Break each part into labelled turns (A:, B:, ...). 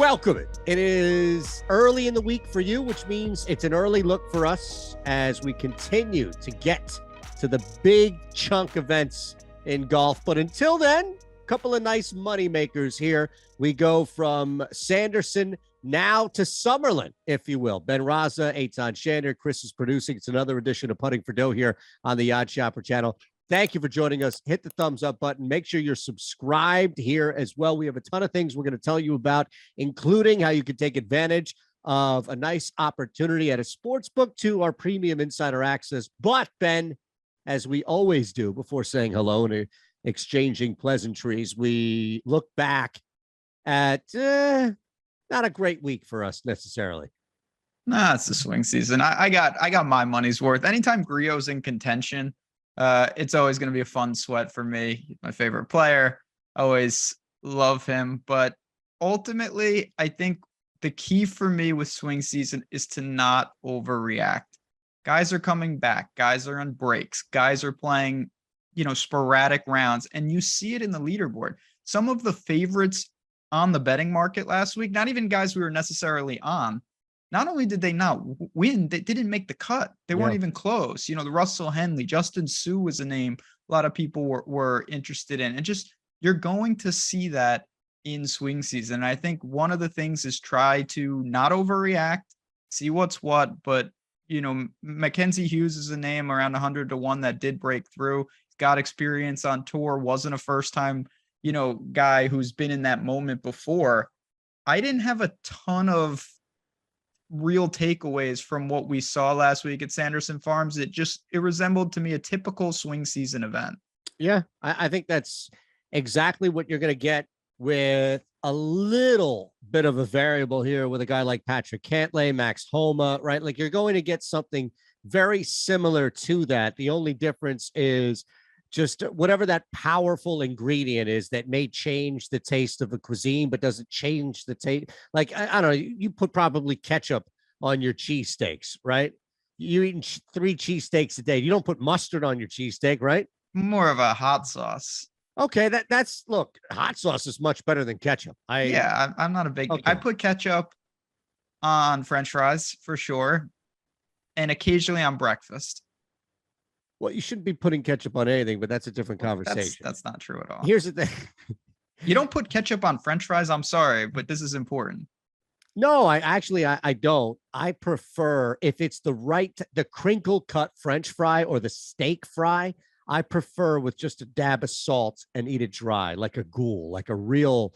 A: Welcome it. It is early in the week for you, which means it's an early look for us as we continue to get to the big chunk events in golf. But until then, a couple of nice money makers here. We go from Sanderson now to Summerlin, if you will. Ben Rasa, Eytan, Shander, Chris is producing. It's another edition of Putting for Dough here on the OddsShopper channel. Thank you for joining us. Hit the thumbs up button. Make sure you're subscribed here as well. We have a ton of things we're going to tell you about, including how you can take advantage of a nice opportunity at a sportsbook to our premium insider access. But, Ben, as we always do before saying hello and exchanging pleasantries, we look back at not a great week for us necessarily.
B: Nah, it's the swing season. I got my money's worth. Anytime Griot's in contention, it's always going to be a fun sweat for me. My favorite player, always love him. But ultimately, I think the key for me with swing season is to not overreact. Guys are coming back. Guys are on breaks. Guys are playing, sporadic rounds. And you see it in the leaderboard. Some of the favorites on the betting market last week, not even guys we were necessarily on, not only did they not win, they didn't make the cut. They weren't even close. The Russell Henley, Justin Sue was a name a lot of people were interested in. And just, you're going to see that in swing season. And I think one of the things is try to not overreact, see what's what. But, Mackenzie Hughes is a name around 100-1 that did break through. He's got experience on tour, wasn't a first time, guy who's been in that moment before. I didn't have a ton of real takeaways from what we saw last week at Sanderson Farms. It resembled to me a typical swing season event.
A: Yeah, I think that's exactly what you're going to get with a little bit of a variable here with a guy like Patrick Cantlay, Max Homa, right? Like you're going to get something very similar to that. The only difference is just whatever that powerful ingredient is that may change the taste of a cuisine, but doesn't change the taste. Like, I don't know, you put probably ketchup on your cheesesteaks, right? You eating 3 cheesesteaks a day. You don't put mustard on your cheesesteak, right?
B: More of a hot sauce.
A: Okay, that's look, hot sauce is much better than ketchup.
B: I'm not a big, I put ketchup on French fries for sure. And occasionally on breakfast.
A: Well, you shouldn't be putting ketchup on anything, but that's a different conversation.
B: That's not true at all.
A: Here's the thing.
B: You don't put ketchup on French fries. I'm sorry, but this is important.
A: No, I don't. I prefer if it's the crinkle cut French fry or the steak fry. I prefer with just a dab of salt and eat it dry, like a ghoul, like a real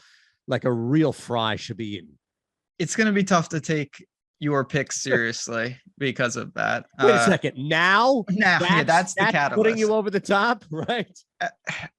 A: fry should be eaten.
B: It's going to be tough to take your pick seriously because of that.
A: Wait a second. Now
B: that's the catalyst.
A: Putting you over the top, right?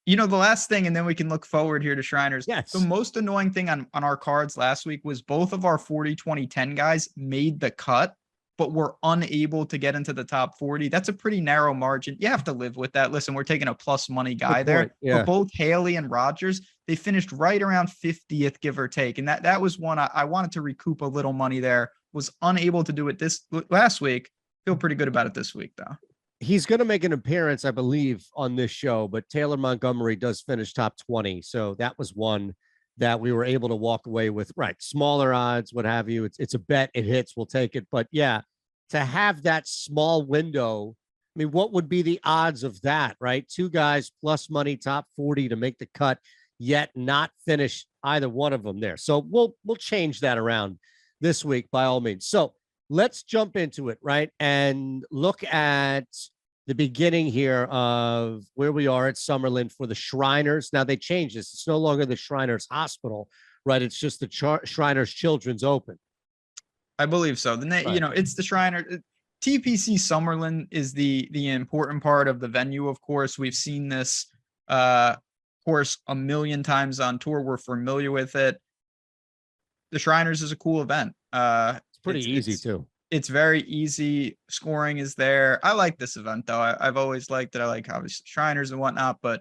B: The last thing, and then we can look forward here to Shriners.
A: Yes.
B: The most annoying thing on our cards last week was both of our 40-20-10 guys made the cut, but were unable to get into the top 40. That's a pretty narrow margin. You have to live with that. Listen, we're taking a plus money guy there. Yeah. But both Haley and Rogers, they finished right around 50th, give or take. And that was one I wanted to recoup a little money there. Was unable to do it this last week. Feel pretty good about it this week, though.
A: He's going to make an appearance, I believe, on this show, but Taylor Montgomery does finish top 20. So that was one that we were able to walk away with. Right. Smaller odds, what have you. It's a bet. It hits. We'll take it. But yeah, to have that small window, I mean, what would be the odds of that, right? 2 guys plus money, top 40 to make the cut, yet not finish either one of them there. So we'll change that around this week by all means. So let's jump into it, right? And look at the beginning here of where we are at Summerlin for the Shriners. Now they changed this. It's no longer the Shriners Hospital, right? It's just the Shriners Children's Open.
B: I believe so. The name, right. It's the Shriner. TPC Summerlin is the important part of the venue. Of course, we've seen this course a million times on tour. We're familiar with it. The Shriners is a cool event.
A: It's pretty easy too.
B: It's very easy. Scoring is there. I like this event though. I've always liked it. I like obviously Shriners and whatnot, but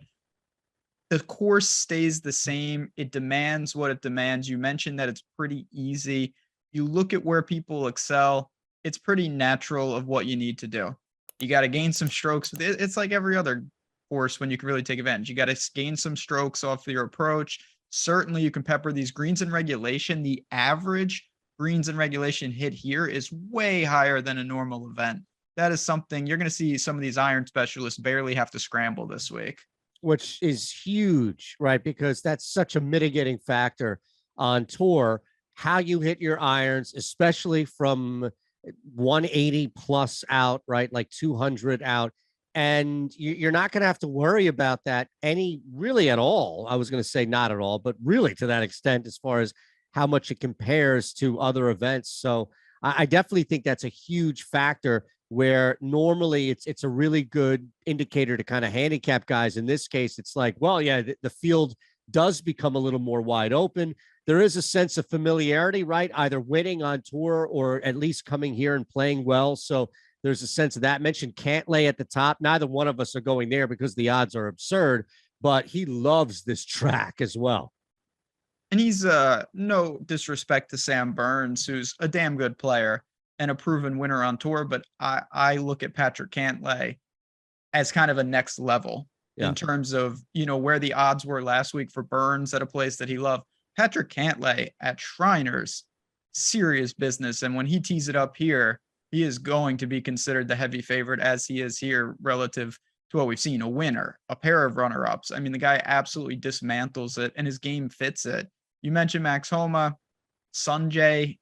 B: the course stays the same. It demands what it demands. You mentioned that it's pretty easy. You look at where people excel. It's pretty natural of what you need to do. You got to gain some strokes. It's like every other course when you can really take advantage. You got to gain some strokes off your approach, certainly you can pepper these greens in regulation. The average greens in regulation hit here is way higher than a normal event. That is something you're going to see some of these iron specialists barely have to scramble this week.
A: Which is huge, right? Because that's such a mitigating factor on tour, how you hit your irons, especially from 180 plus out, right? Like 200 out. And you're not going to have to worry about that really at all. I was going to say not at all, but really to that extent, as far as how much it compares to other events. So I definitely think that's a huge factor, where normally it's a really good indicator to kind of handicap guys. In this case, it's like, well, yeah, the field does become a little more wide open. There is a sense of familiarity, right? Either winning on tour or at least coming here and playing well. So there's a sense of that. Mentioned Cantlay at the top. Neither one of us are going there because the odds are absurd, but he loves this track as well.
B: And he's no disrespect to Sam Burns, who's a damn good player and a proven winner on tour, but I look at Patrick Cantlay as kind of a next level in terms of, where the odds were last week for Burns at a place that he loved. Patrick Cantlay at Shriners, serious business. And when he tees it up here, he is going to be considered the heavy favorite, as he is here relative to what we've seen, a winner, a pair of runner-ups. I mean, the guy absolutely dismantles it and his game fits it. You mentioned Max Homa, Sanjay.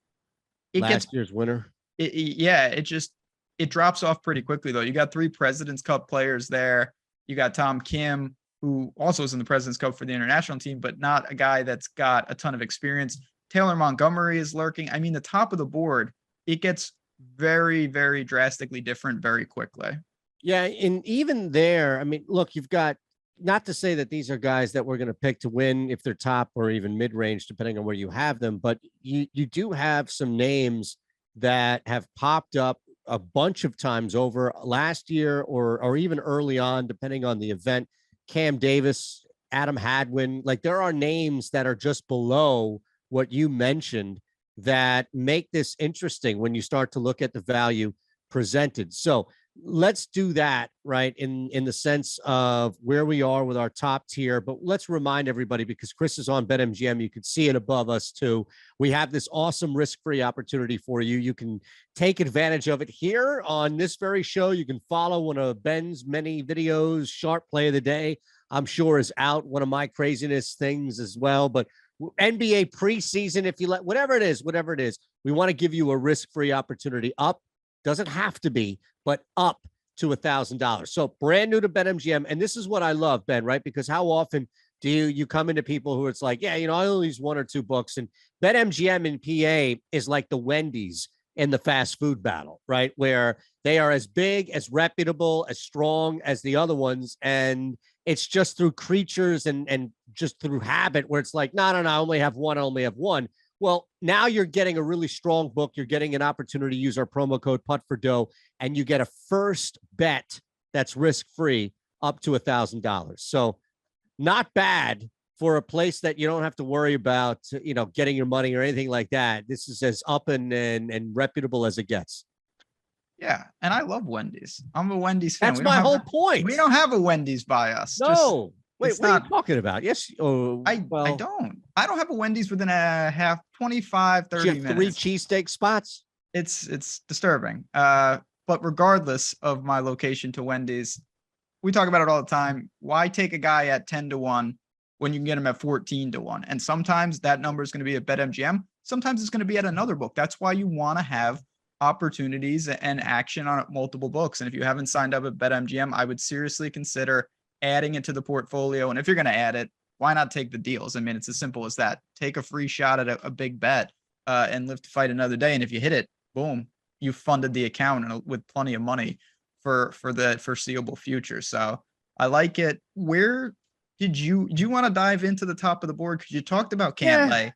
A: Last year's winner.
B: It drops off pretty quickly, though. You got 3 President's Cup players there. You got Tom Kim, who also is in the President's Cup for the international team, but not a guy that's got a ton of experience. Taylor Montgomery is lurking. I mean, the top of the board, it gets very, very drastically different very quickly.
A: Yeah, and even there, I mean, look, you've got, not to say that these are guys that we're going to pick to win if they're top or even mid-range, depending on where you have them, but you do have some names that have popped up a bunch of times over last year or even early on, depending on the event. Cam Davis, Adam Hadwin, like there are names that are just below what you mentioned that make this interesting when you start to look at the value presented. So let's do that, right, in the sense of where we are with our top tier. But let's remind everybody, because Chris is on BetMGM, you can see it above us too. We have this awesome risk-free opportunity for you. You can take advantage of it here on this very show. You can follow one of Ben's many videos. Sharp Play of the Day, I'm sure, is out. One of my craziness things as well. But NBA preseason, if you let, whatever it is, we want to give you a risk-free opportunity. Up, doesn't have to be, but up to $1,000. So brand new to BetMGM. And this is what I love, Ben, right? Because how often do you come into people who it's like, yeah, I only use 1 or 2 books, and BetMGM in PA is like the Wendy's in the fast food battle, right? Where they are as big, as reputable, as strong as the other ones. And it's just through creatures and just through habit where it's like, no, I only have one. Well, now you're getting a really strong book. You're getting an opportunity to use our promo code Putt for Dough, and you get a first bet that's risk-free up to $1,000. So not bad for a place that you don't have to worry about, getting your money or anything like that. This is as up and reputable as it gets.
B: Yeah, and I love Wendy's. I'm a Wendy's fan.
A: That's my whole point.
B: We don't have a Wendy's by us.
A: No. Wait, what are you talking about? Yes. Oh,
B: I don't. I don't have a Wendy's within a half, 25, 30
A: you have
B: minutes.
A: 3 cheesesteak spots?
B: It's disturbing. But regardless of my location to Wendy's, we talk about it all the time. Why take a guy at 10-1 when you can get him at 14-1? And sometimes that number is going to be at BetMGM. Sometimes it's going to be at another book. That's why you want to have opportunities and action on multiple books. And if you haven't signed up at BetMGM, I would seriously consider adding it to the portfolio. And if you're going to add it, why not take the deals? I mean, it's as simple as that. Take a free shot at a big bet and live to fight another day. And if you hit it, boom, you funded the account with plenty of money for the foreseeable future. So I like it. Where do you want to dive into the top of the board? Because you talked about Cantlay.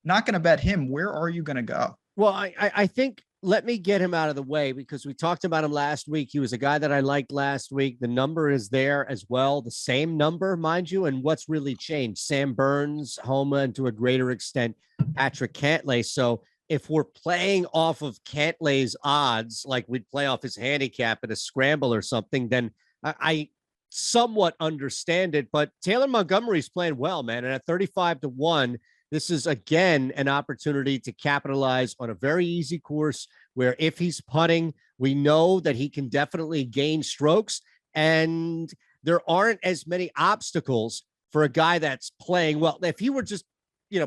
B: Not going to bet him. Where are you going to go?
A: Well, I think, let me get him out of the way, because we talked about him last week. He was a guy that I liked last week. The number is there as well. The same number, mind you. And what's really changed? Sam Burns, Homa, and to a greater extent, Patrick Cantlay. So if we're playing off of Cantlay's odds, like we'd play off his handicap at a scramble or something, then I somewhat understand it. But Taylor Montgomery's playing well, man. And at 35-1, this is again an opportunity to capitalize on a very easy course where if he's putting, we know that he can definitely gain strokes, and there aren't as many obstacles for a guy that's playing well. If he were just,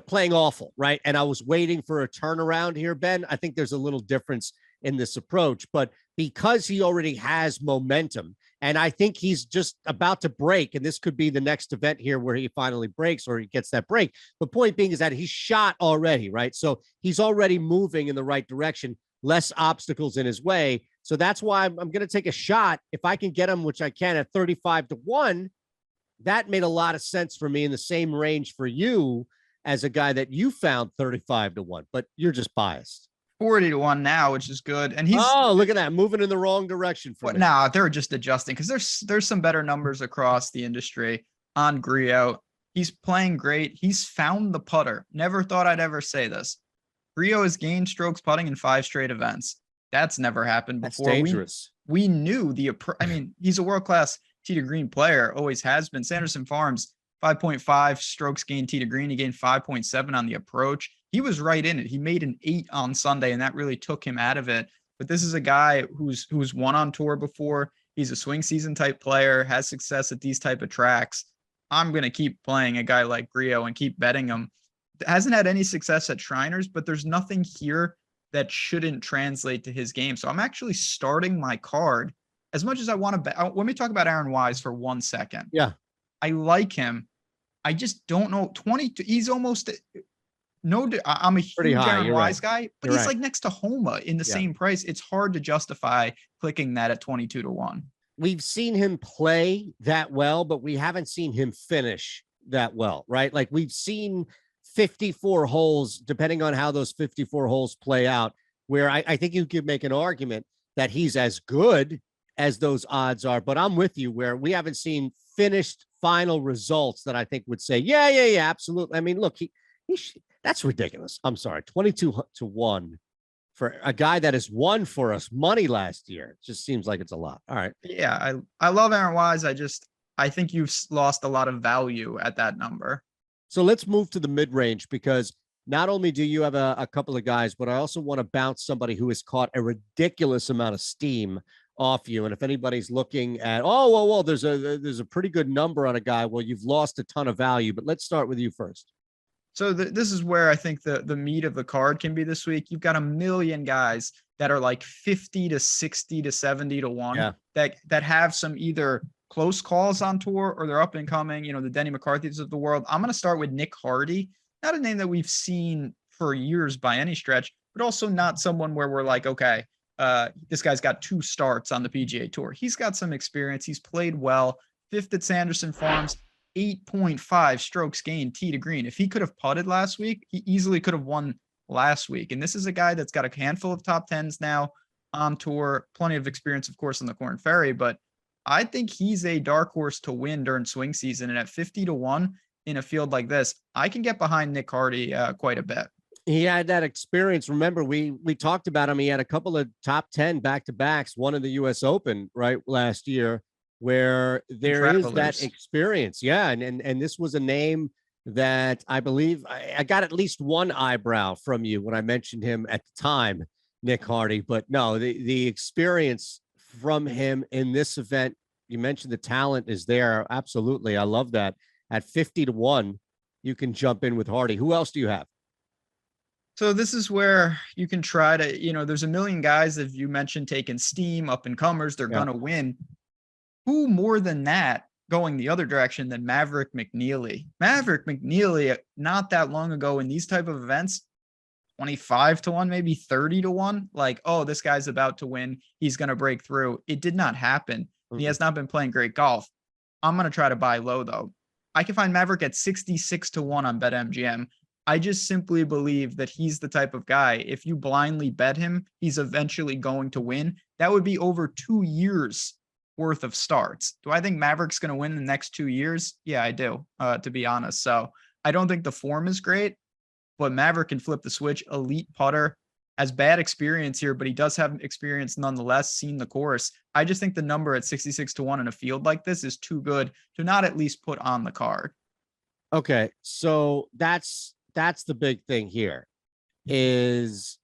A: playing awful, right? And I was waiting for a turnaround here, Ben, I think there's a little difference in this approach, but because he already has momentum, and I think he's just about to break, and this could be the next event here where he finally breaks or he gets that break. The point being is that he's shot already, right? So he's already moving in the right direction, less obstacles in his way. So that's why I'm going to take a shot. If I can get him, which I can at 35-1, that made a lot of sense for me, in the same range for you as a guy that you found 35-1, but you're just biased.
B: 40-1 now, which is good. And
A: look at that, moving in the wrong direction for me.
B: Now they're just adjusting because there's some better numbers across the industry on Grillo. He's playing great. He's found the putter. Never thought I'd ever say this. Grillo has gained strokes putting in 5 straight events. That's never happened before.
A: That's dangerous.
B: We knew he's a world-class tee to green player, always has been. Sanderson Farms, 5.5 strokes gained tee to green. He gained 5.7 on the approach. He was right in it. He made an 8 on Sunday, and that really took him out of it. But this is a guy who's won on tour before. He's a swing season type player, has success at these type of tracks. I'm going to keep playing a guy like Grillo and keep betting him. Hasn't had any success at Shriners, but there's nothing here that shouldn't translate to his game. So I'm actually starting my card as much as I want to bet. Let me talk about Aaron Wise for 1 second.
A: Yeah.
B: I like him. I just don't know. 22. He's almost I'm a huge Aaron Wise guy, but he's like next to Homa in the same price. It's hard to justify clicking that at 22-1.
A: We've seen him play that well, but we haven't seen him finish that well, right? Like we've seen 54 holes, depending on how those 54 holes play out, where I think you could make an argument that he's as good as those odds are. But I'm with you where we haven't seen finished final results that I think would say, yeah, absolutely. I mean, look, that's ridiculous. I'm sorry. 22-1 for a guy that has won for us money last year. It just seems like it's a lot. All right.
B: Yeah. I love Aaron Wise. I think you've lost a lot of value at that number.
A: So let's move to the mid-range, because not only do you have a couple of guys, but I also want to bounce somebody who has caught a ridiculous amount of steam off you. And if anybody's looking at, there's a pretty good number on a guy, well, you've lost a ton of value. But let's start with you first.
B: So this is where I think the meat of the card can be this week. You've got a million guys that are like 50 to 60 to 70-1 that have some either close calls on tour or they're up and coming, the Denny McCarthy's of the world. I'm going to start with Nick Hardy, not a name that we've seen for years by any stretch, but also not someone where we're like, okay, this guy's got 2 starts on the PGA Tour. He's got some experience. He's played well. 5th at Sanderson Farms, 8.5 strokes gained tee to green. If he could have putted last week, he easily could have won last week. And this is a guy that's got a handful of top 10s now on tour, plenty of experience, of course, on the Korn Ferry, but I think he's a dark horse to win during swing season. And at 50-1 in a field like this, I can get behind Nick Hardy quite a bit.
A: He had that experience. Remember, we talked about him. He had a couple of top 10 back-to-backs, one in the U.S. Open right last year, where there is that experience. Yeah. And this was a name that I believe I got at least one eyebrow from you when I mentioned him at the time, Nick Hardy. But no, the experience from him in this event, you mentioned the talent is there. Absolutely. I love that. At 50-1, you can jump in with Hardy. Who else do you have?
B: So this is where you can try to, there's a million guys that you mentioned taking steam, up and comers. They're going to win. Who more than that going the other direction than Maverick McNeely? Maverick McNeely, not that long ago in these type of events, 25-1, maybe 30-1. Like, oh, this guy's about to win. He's going to break through. It did not happen. He has not been playing great golf. I'm going to try to buy low, though. I can find Maverick at 66-1 on BetMGM. I just simply believe that he's the type of guy, if you blindly bet him, he's eventually going to win. That would be over 2 years worth of starts. Do I think Maverick's going to win the next 2 years? Yeah, I do, to be honest. So I don't think the form is great, but Maverick can flip the switch. Elite putter has bad experience here, but he does have experience nonetheless, seen the course. I just think the number at 66-1 in a field like this is too good to not at least put on the card.
A: Okay, so that's the big thing here is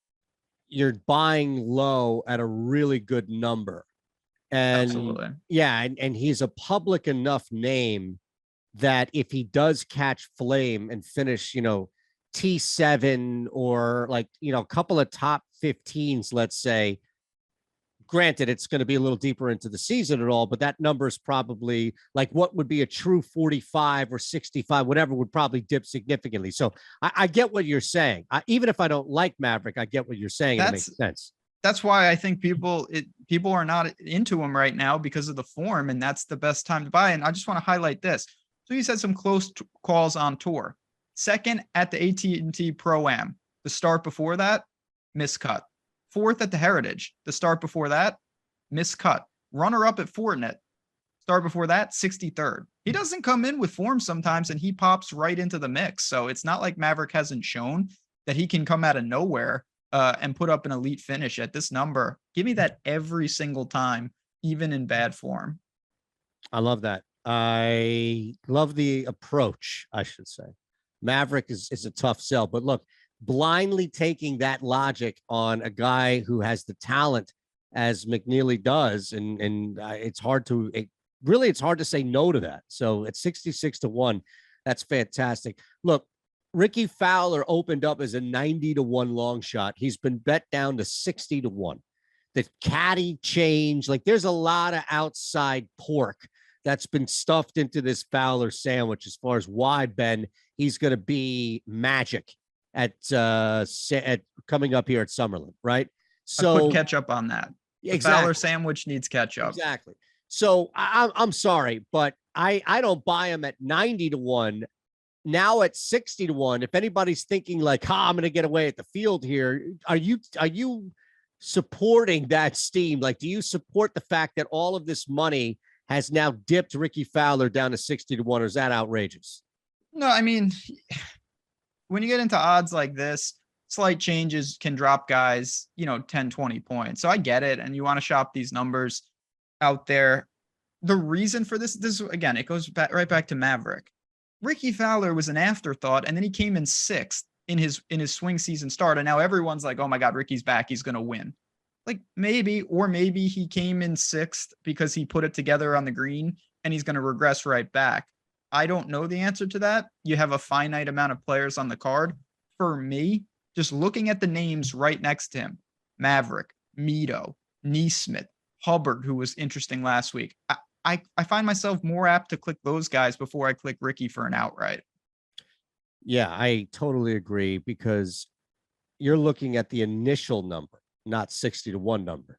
A: you're buying low at a really good number. And
B: Absolutely.
A: yeah, and he's a public enough name that if he does catch flame and finish, T7 or like, a couple of top 15s, let's say, granted, it's going to be a little deeper into the season at all, but that number is probably like what would be a true 45 or 65, whatever would probably dip significantly. So I get what you're saying. Even if I don't like Maverick, I get what you're saying. It makes sense.
B: That's why I think people are not into him right now because of the form, and that's the best time to buy. And I just want to highlight this. So he's had some close calls on tour. Second at the AT&T Pro-Am. The start before that, miscut. Fourth at the Heritage. The start before that, miscut. Runner-up at Fortinet. Start before that, 63rd. He doesn't come in with form sometimes, and he pops right into the mix. So it's not like Maverick hasn't shown that he can come out of nowhere and put up an elite finish at this number. Give me that every single time, even in bad form.
A: I love that. I love the approach, I should say. Maverick is a tough sell, but look, blindly taking that logic on a guy who has the talent as McNeely does, and it's hard to say no to that. So at 66-1, that's fantastic. Look, Ricky Fowler opened up as a 90-1 long shot. He's been bet down to 60-1. The caddy change, like there's a lot of outside pork that's been stuffed into this Fowler sandwich. As far as why, Ben, he's going to be magic at coming up here at Summerlin, right? So
B: I put catch up on that. The Fowler sandwich needs catch up.
A: Exactly. So I'm sorry, but I don't buy him at 90-1. Now at 60-1, if anybody's thinking like, I'm going to get away at the field here, are you supporting that steam? Like, do you support the fact that all of this money has now dipped Ricky Fowler down to 60-1, or is that outrageous?
B: No, I mean, when you get into odds like this, slight changes can drop guys, 10, 20 points. So I get it. And you want to shop these numbers out there. The reason for this again, it goes right back to Maverick. Ricky Fowler was an afterthought, and then he came in sixth in his swing season start. And now everyone's like, oh my God, Ricky's back. He's going to win. Like maybe he came in sixth because he put it together on the green and he's going to regress right back. I don't know the answer to that. You have a finite amount of players on the card. For me, just looking at the names right next to him, Maverick, Mito, Neesmith, Hubbard, who was interesting last week. I find myself more apt to click those guys before I click Ricky for an outright.
A: Yeah, I totally agree, because you're looking at the initial number, not 60-1 number.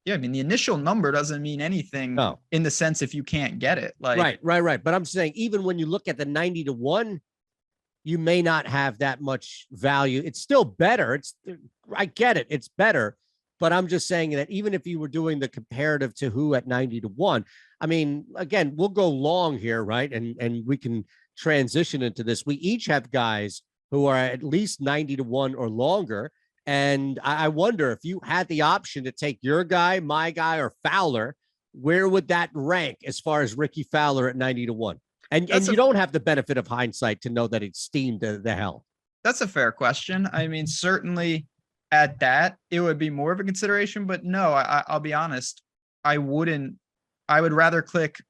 B: Yeah, I mean, the initial number doesn't mean anything in the sense if you can't get it. Like
A: Right. But I'm saying even when you look at the 90-1, you may not have that much value. It's still better. I get it. It's better. But I'm just saying that even if you were doing the comparative to who at 90-1, I mean, again, we'll go long here, right? And we can transition into this. We each have guys who are at least 90-1 or longer. And I wonder if you had the option to take your guy, my guy, or Fowler, where would that rank as far as Ricky Fowler at 90-1? And you don't have the benefit of hindsight to know that it's steamed to the hell.
B: That's a fair question. I mean, certainly at that, it would be more of a consideration, but no, I'll be honest. I wouldn't. I would rather click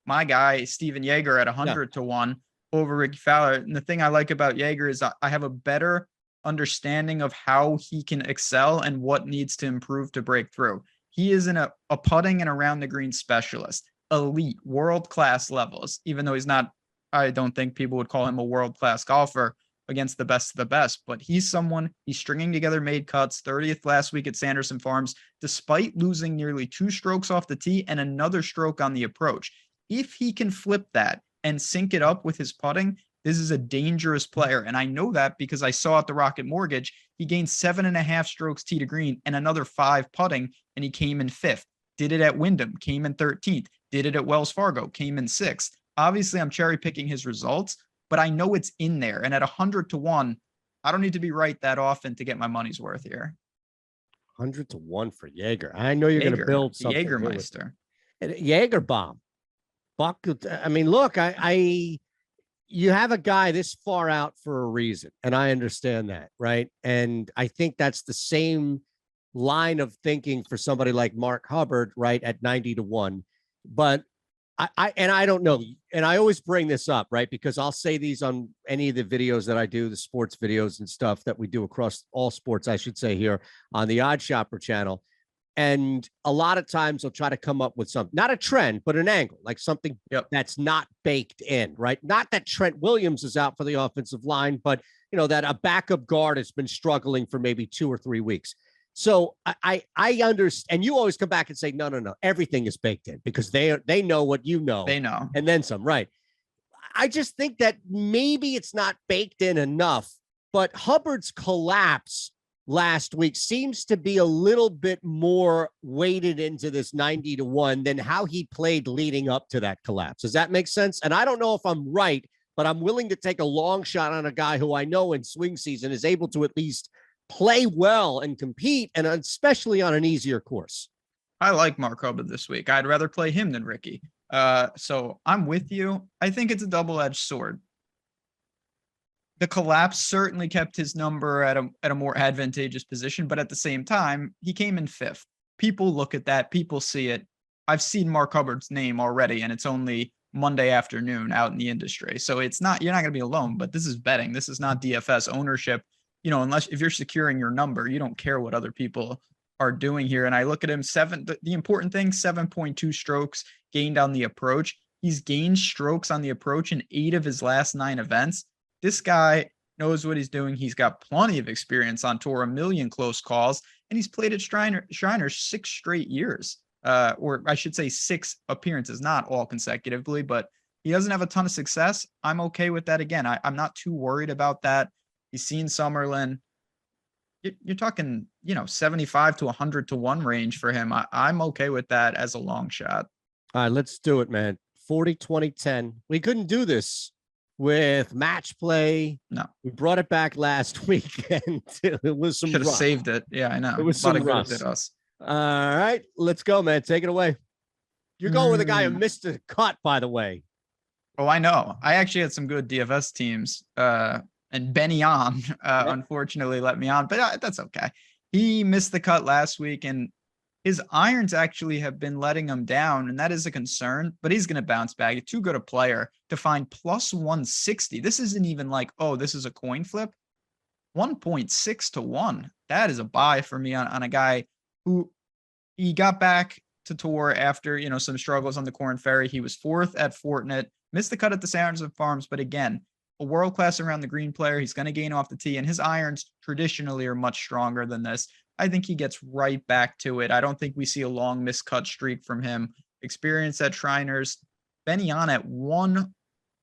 B: my guy, Steven Yeager, at 100-1 over Ricky Fowler. And the thing I like about Yeager is I have a better understanding of how he can excel and what needs to improve to break through. He is a putting and around the green specialist, elite, world-class levels, even though he's not, I don't think people would call him a world-class golfer against the best of the best, but he's stringing together made cuts, 30th last week at Sanderson Farms, despite losing nearly 2 strokes off the tee and another stroke on the approach. If he can flip that and sync it up with his putting, this is a dangerous player. And I know that because I saw at the Rocket Mortgage, he gained 7.5 strokes tee to green and another 5 putting, and he came in 5th. Did it at Wyndham, came in 13th. Did it at Wells Fargo, came in 6th. Obviously, I'm cherry picking his results, but I know it's in there. And at 100-1, I don't need to be right that often to get my money's worth here.
A: 100 to 1 for Jaeger. I know you're going to build something.
B: Jägermeister.
A: Jaeger bomb. Buck. I mean, look, you have a guy this far out for a reason, and I understand that, right? And I think that's the same line of thinking for somebody like Mark Hubbard, right, at 90 to 1. But I don't know, and I always bring this up, right, because I'll say these on any of the videos that I do, the sports videos and stuff that we do across all sports, I should say, here on the OddsShopper channel. And a lot of times they'll try to come up with something, not a trend, but an angle, like something that's not baked in, right? Not that Trent Williams is out for the offensive line, but, that a backup guard has been struggling for maybe 2 or 3 weeks. So I understand. And you always come back and say, no, everything is baked in because they know what you know.
B: They know.
A: And then some, right? I just think that maybe it's not baked in enough, but Hubbard's collapse last week seems to be a little bit more weighted into this 90 to 1 than how he played leading up to that collapse. Does that make sense? And I don't know if I'm right, but I'm willing to take a long shot on a guy who I know in swing season is able to at least play well and compete, and especially on an easier course.
B: I like Mark Hubbard this week. I'd rather play him than Ricky. So I'm with you. I think it's a double-edged sword. The collapse certainly kept his number at a more advantageous position, but at the same time, he came in 5th. People look at that. People see it. I've seen Mark Hubbard's name already, and it's only Monday afternoon out in the industry. So you're not going to be alone, but this is betting. This is not DFS ownership. Unless if you're securing your number, you don't care what other people are doing here. And I look at him, the important thing, 7.2 strokes gained on the approach. He's gained strokes on the approach in 8 of his last 9 events. This guy knows what he's doing. He's got plenty of experience on tour, 1 million close calls, and he's played at Shriner 6 straight years, or I should say 6 appearances, not all consecutively, but he doesn't have a ton of success. I'm okay with that. Again, I'm not too worried about that. He's seen Summerlin. You're talking, 75 to 100 to 1 range for him. I'm okay with that as a long shot.
A: All right, let's do it, man. 40, 20, 10. We couldn't do this with match play.
B: No,
A: we brought it back last week, and it was some.
B: Should have saved it. Yeah, I know.
A: It was some rust.
B: At us.
A: All right, let's go, man. Take it away. You're going with a guy who missed a cut, by the way.
B: Oh, I know. I actually had some good DFS teams. And Benny on, unfortunately, let me on, but that's okay. He missed the cut last week, and his irons actually have been letting him down, and that is a concern, but he's going to bounce back. He's too good a player to find plus 160. This isn't even like, oh, this is a coin flip. 1.6 to 1. That is a buy for me on a guy who he got back to tour after, some struggles on the Corn Ferry. He was 4th at Fortinet, missed the cut at the Sanderson Farms, but again, a world-class around the green player. He's going to gain off the tee, and his irons traditionally are much stronger than this. I think he gets right back to it. I don't think we see a long miscut streak from him. Experience at Shriners. Benny on at 1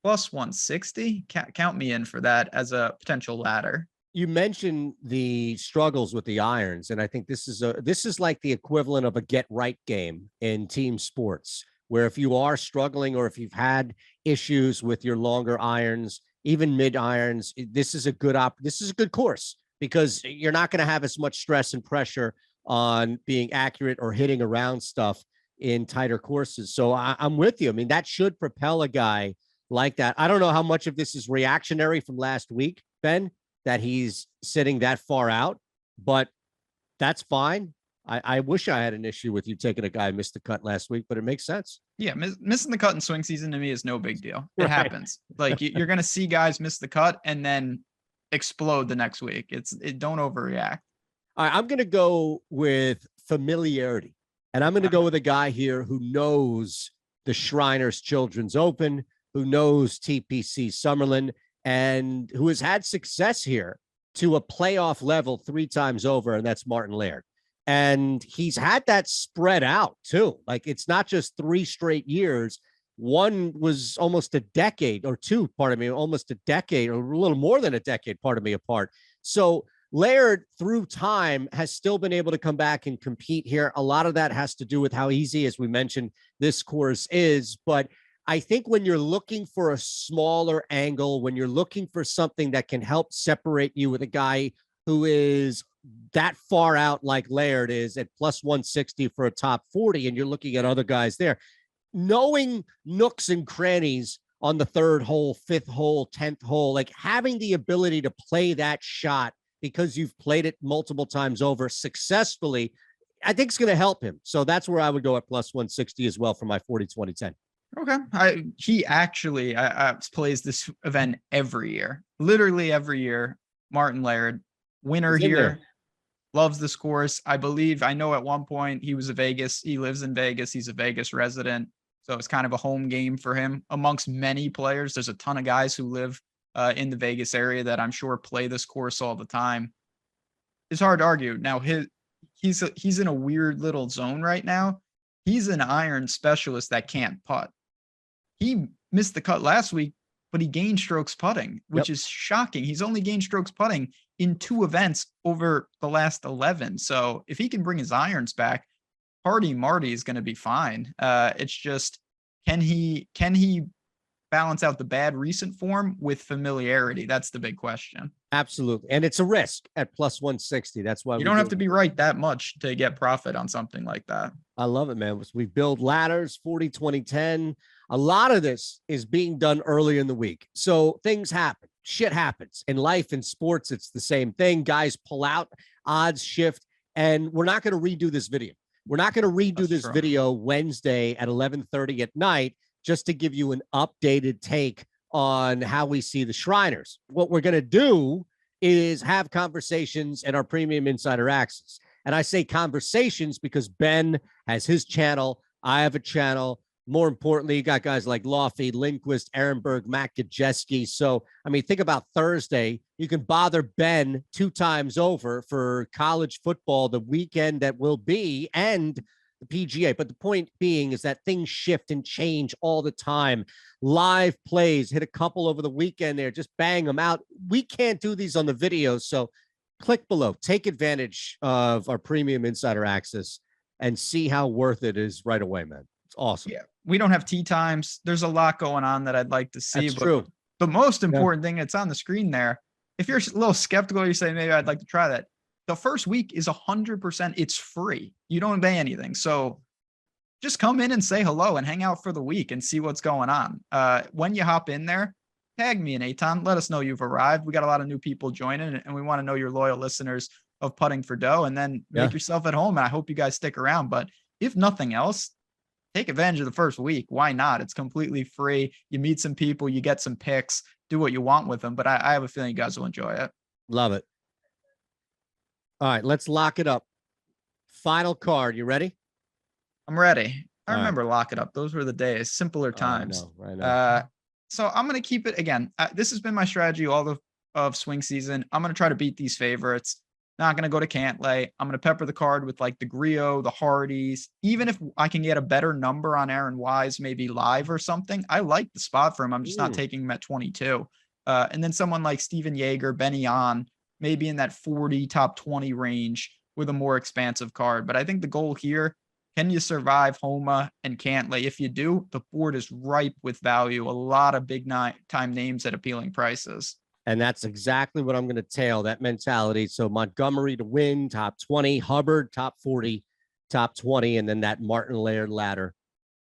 B: plus 160. Count me in for that as a potential ladder.
A: You mentioned the struggles with the irons, and I think this is like the equivalent of a get right game in team sports, where if you are struggling or if you've had issues with your longer irons, even mid irons, this is a good course because you're not going to have as much stress and pressure on being accurate or hitting around stuff in tighter courses. So I'm with you. I mean, that should propel a guy like that. I don't know how much of this is reactionary from last week, Ben, that he's sitting that far out, but that's fine. I wish I had an issue with you taking a guy who missed the cut last week, but it makes sense.
B: Yeah, missing the cut in swing season to me is no big deal. It happens. Like you're going to see guys miss the cut and then explode the next week. Don't overreact.
A: All right, I'm going to go with familiarity, and I'm going to go with a guy here who knows the Shriners Children's Open, who knows TPC Summerlin, and who has had success here to a playoff level 3 times over, and that's Martin Laird. And he's had that spread out too. Like it's not just 3 straight years. One was almost a decade or 2, almost a decade or a little more than a decade, apart. So Laird through time has still been able to come back and compete here. A lot of that has to do with how easy, as we mentioned, this course is. But I think when you're looking for a smaller angle, when you're looking for something that can help separate you with a guy who is that far out like Laird is at plus 160 for a top 40, and you're looking at other guys there. Knowing nooks and crannies on the third hole, fifth hole, 10th hole, like having the ability to play that shot because you've played it multiple times over successfully, I think it's going to help him. So that's where I would go at plus 160 as well for my 40-20-10.
B: Okay. He actually plays this event every year, literally every year. Martin Laird, winner here, loves this course. I know at one point he lives in Vegas. He's a Vegas resident. So it's kind of a home game for him amongst many players. There's a ton of guys who live in the Vegas area that I'm sure play this course all the time. It's hard to argue. Now he's in a weird little zone right now. He's an iron specialist that can't putt. He missed the cut last week, but he gained strokes putting, which is shocking. He's only gained strokes putting in 2 events over the last 11. So if he can bring his irons back, Party Marty is going to be fine. It's just, can he balance out the bad recent form with familiarity? That's the big question.
A: Absolutely. And it's a risk at plus 160. That's why
B: you don't have to be right that much to get profit on something like that.
A: I love it, man. We build ladders, 40-20-10. A lot of this is being done early in the week. So things happen. Shit happens. In life, in sports, it's the same thing. Guys pull out, odds shift, and we're not going to redo this video. We're not going to redo this video Wednesday at 11:30 at night just to give you an updated take on how we see the Shriners. What we're going to do is have conversations in our premium insider access. And I say conversations because Ben has his channel. I have a channel. More importantly, you got guys like Lofty, Lindquist, Ehrenberg, Matt Gajeski. So, I mean, think about Thursday. You can bother Ben 2 times over for college football, the weekend that will be, and the PGA. But the point being is that things shift and change all the time. Live plays, hit a couple over the weekend there, just bang them out. We can't do these on the video. So click below, take advantage of our premium insider access and see how worth it is right away, man. It's awesome.
B: Yeah. We don't have tee times. There's a lot going on that I'd like to see.
A: That's true.
B: The most important thing that's on the screen there, if you're a little skeptical, you say, maybe I'd like to try that. The first week is 100%. It's free. You don't pay anything. So just come in and say hello and hang out for the week and see what's going on. When you hop in there, tag me and Eytan. Let us know you've arrived. We got a lot of new people joining, and we want to know your loyal listeners of Putting for Dough, and then make yourself at home. And I hope you guys stick around. But if nothing else, take advantage of the first week. Why not? It's completely free. You meet some people, you get some picks, do what you want with them. But I have a feeling you guys will enjoy it.
A: Love it. All right, let's lock it up. Final card. You ready?
B: I'm ready. I remember Lock It Up. Those were the days, simpler times.
A: I know.
B: So I'm going to keep it again. This has been my strategy all of swing season. I'm going to try to beat these favorites. Not going to go to Cantlay. I'm going to pepper the card with like the Griot, the Hardys. Even if I can get a better number on Aaron Wise, maybe live or something, I like the spot for him. I'm just not taking him at 22. And then someone like Steven Yeager, Benny On, maybe in that 40 top 20 range with a more expansive card. But I think the goal here, can you survive Homa and Cantlay? If you do, the board is ripe with value. A lot of big time names at appealing prices.
A: And that's exactly what I'm going to tail, that mentality. So Montgomery to win, top 20, Hubbard, top 40, top 20, and then that Martin Laird ladder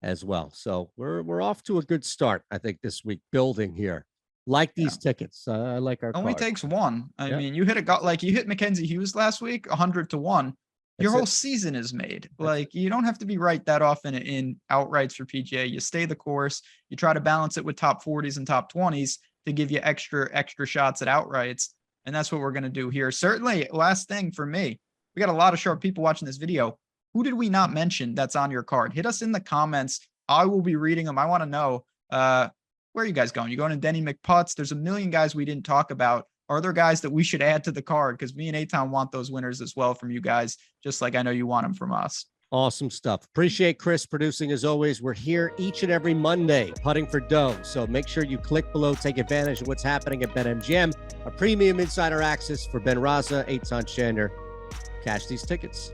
A: as well. So we're off to a good start, I think, this week, building here. Like these tickets. I like our
B: Only
A: card.
B: Takes one. I mean, you hit Mackenzie Hughes last week, 100-1. Your whole season is made. Like, you don't have to be right that often in outrights for PGA. You stay the course. You try to balance it with top 40s and top 20s to give you extra shots at outrights. And that's what we're going to do here. Certainly, last thing for me, we got a lot of sharp people watching this video. Who did we not mention that's on your card? Hit us in the comments. I will be reading them. I want to know, where are you guys going? You going to Denny McPutts? There's a million guys we didn't talk about. Are there guys that we should add to the card? Because me and Eytan want those winners as well from you guys, just like I know you want them from us.
A: Awesome stuff. Appreciate Chris producing as always. We're here each and every Monday, Putting for Dough. So make sure you click below, take advantage of what's happening at BetMGM, a premium insider access for Ben Rasa, Eytan Shander. Cash these tickets.